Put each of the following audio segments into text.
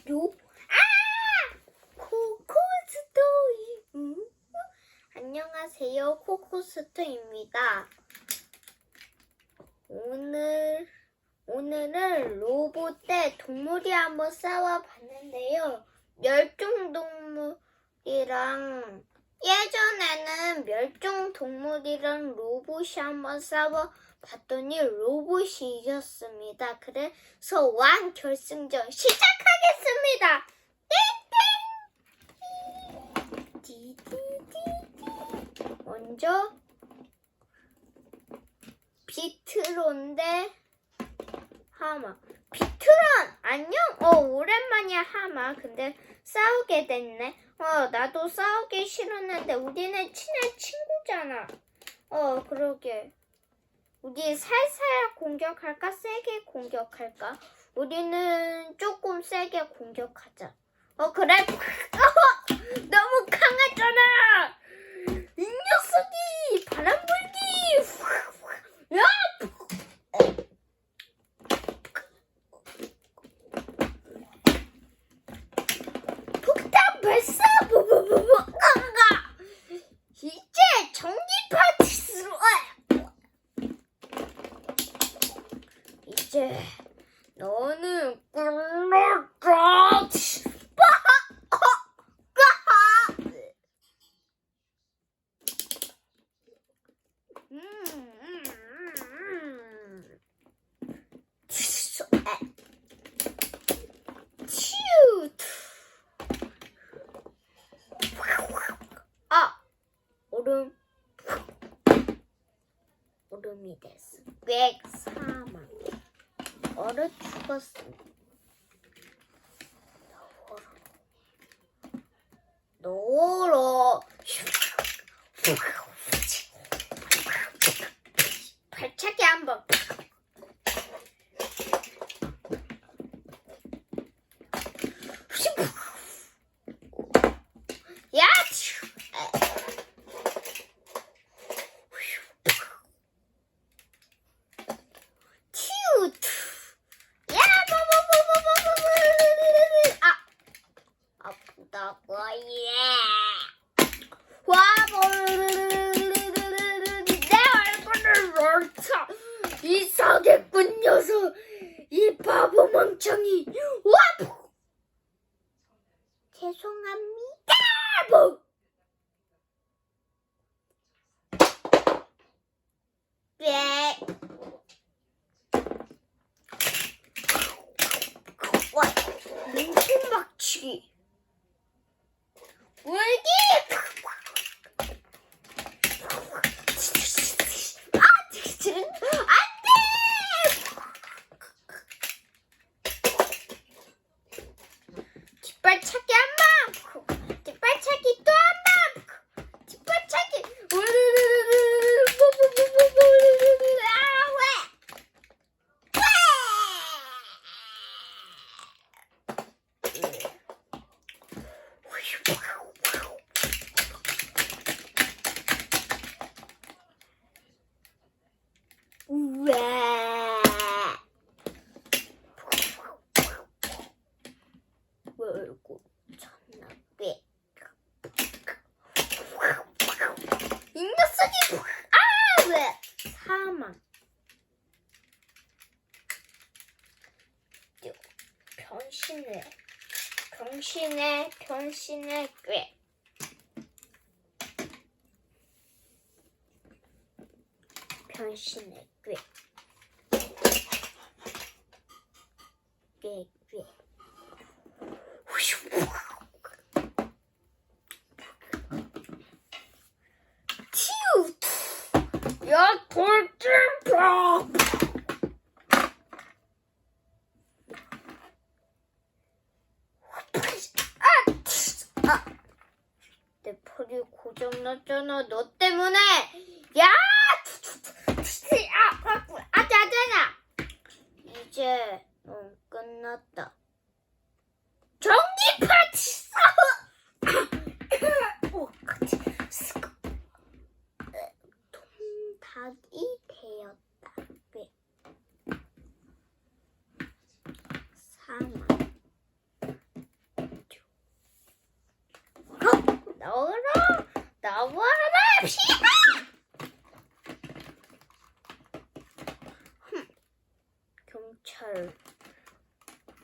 요. 코코스토이. 안녕하세요, 코코스토입니다. 오늘은 로봇 대 동물이 한번 싸워봤는데요. 멸종동물이랑 예전에는 멸종동물이랑 로봇이 한번 싸워봤더니 로봇이 이겼습니다. 그래서 완 결승전 시작하겠습니다. 먼저 비트론 대 하마. 비트론 안녕. 오랜만이야 하마. 근데 싸우게 됐네. 나도 싸우기 싫었는데 우리는 친한 친구잖아. 그러게. 우리 살살 공격할까? 세게 공격할까? 우리는 조금 세게 공격하자. 그래. 너무 강하잖아. 이 녀석이 바람 불기. 야! 폭탄 발사. 이제 전기파 티스로. 이제 너는 꿀렁꿀렁. 얼음이 됐어. 꽤 사망. 얼어 죽었어. 노로. 발차기 한번. 야! 아프다고. 내 얼굴을 롤쳐. 이 사기꾼 녀석. 이 바보 멍청이. 죄송합니다. 네. 눈총 박치기. 울기. 안돼. 뒷발차기 한 번. 뒷발차기 또 한 번. 뒷발차기. 월고 참나 꽤. 이 녀석이. 왜? 사망. 변신의 꽤. 변신의 꽤. 꽤. 야, 돌진파! 내 펄이 고장났잖아. 너 때문에. 야! 아자잖아. 이제 끝났다. 전기파 치사. 통닭이 되었다. 사망.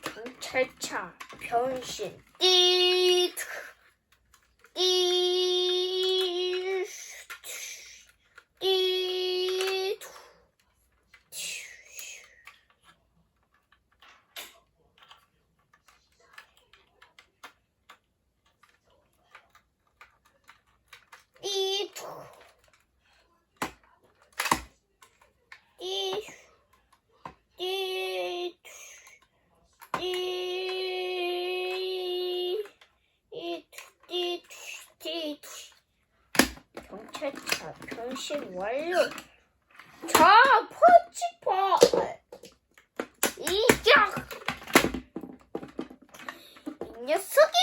경찰차 변신 띠 띠 띠 경찰차 변신 완료. 자, 펀치파 이격 이 녀석이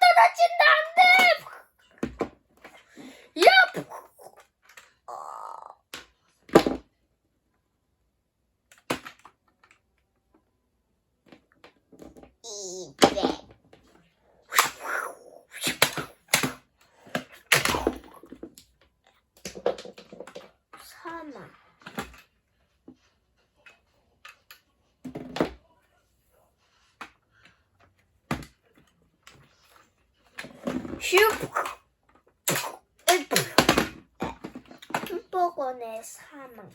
떨어진다 안돼. 야! 이제 사망. 휴. 한복원의 사망.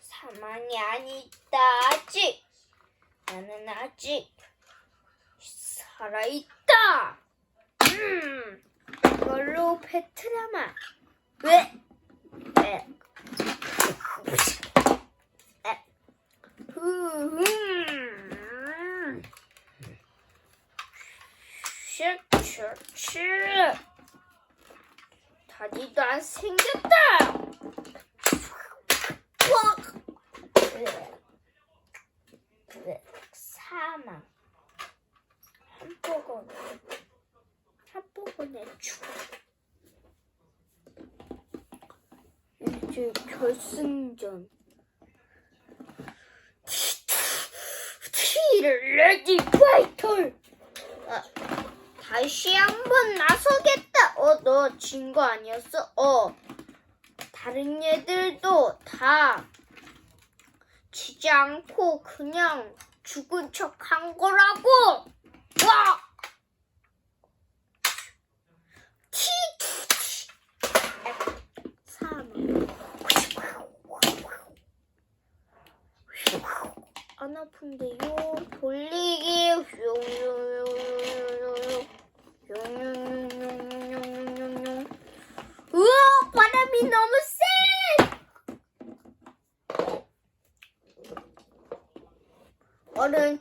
사망이 아니다. 아직 나는 아직 살아있다. 이걸로 배트라마. 왜? 슈 다리도 안 생겼다. 사망. 한복원의 죽음. 이제 결승전. 레디 파이터. 다시 한번 나서겠다. 너 진 거 아니었어? 다른 애들도 다 지지 않고 그냥 죽은 척 한 거라고. 와! 사망. 안 아픈데요. 돌리기. 우와, 바람이 너무 세. 얼른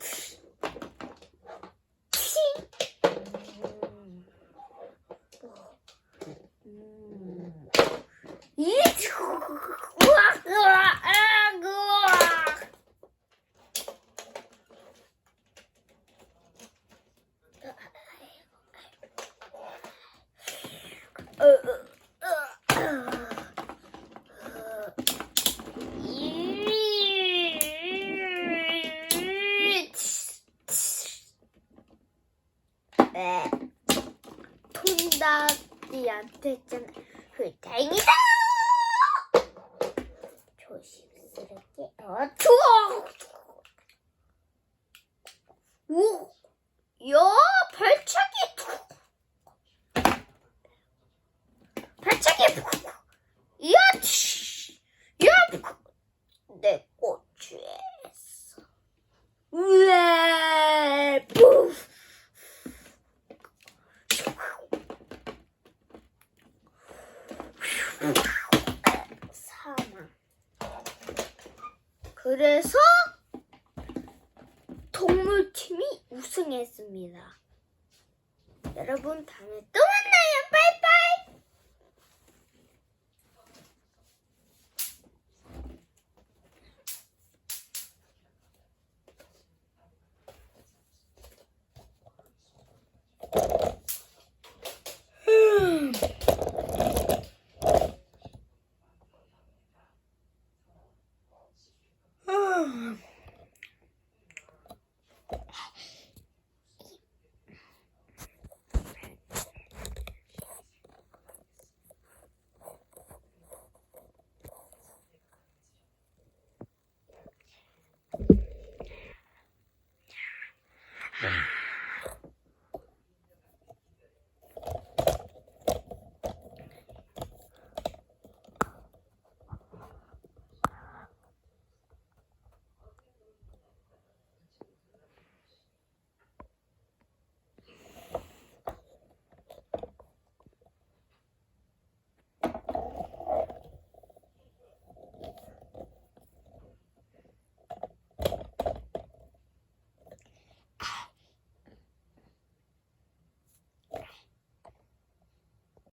톤다리한테 했잖아. 다행이다. 조심스럽게. 좋아. 오, 야, 발차기. 야, 내 꼬추했어. 우와, 뿌. 사망. 그래서 동물팀이 우승했습니다. 여러분 다음에 또 만나요. 빠이빠이. 아.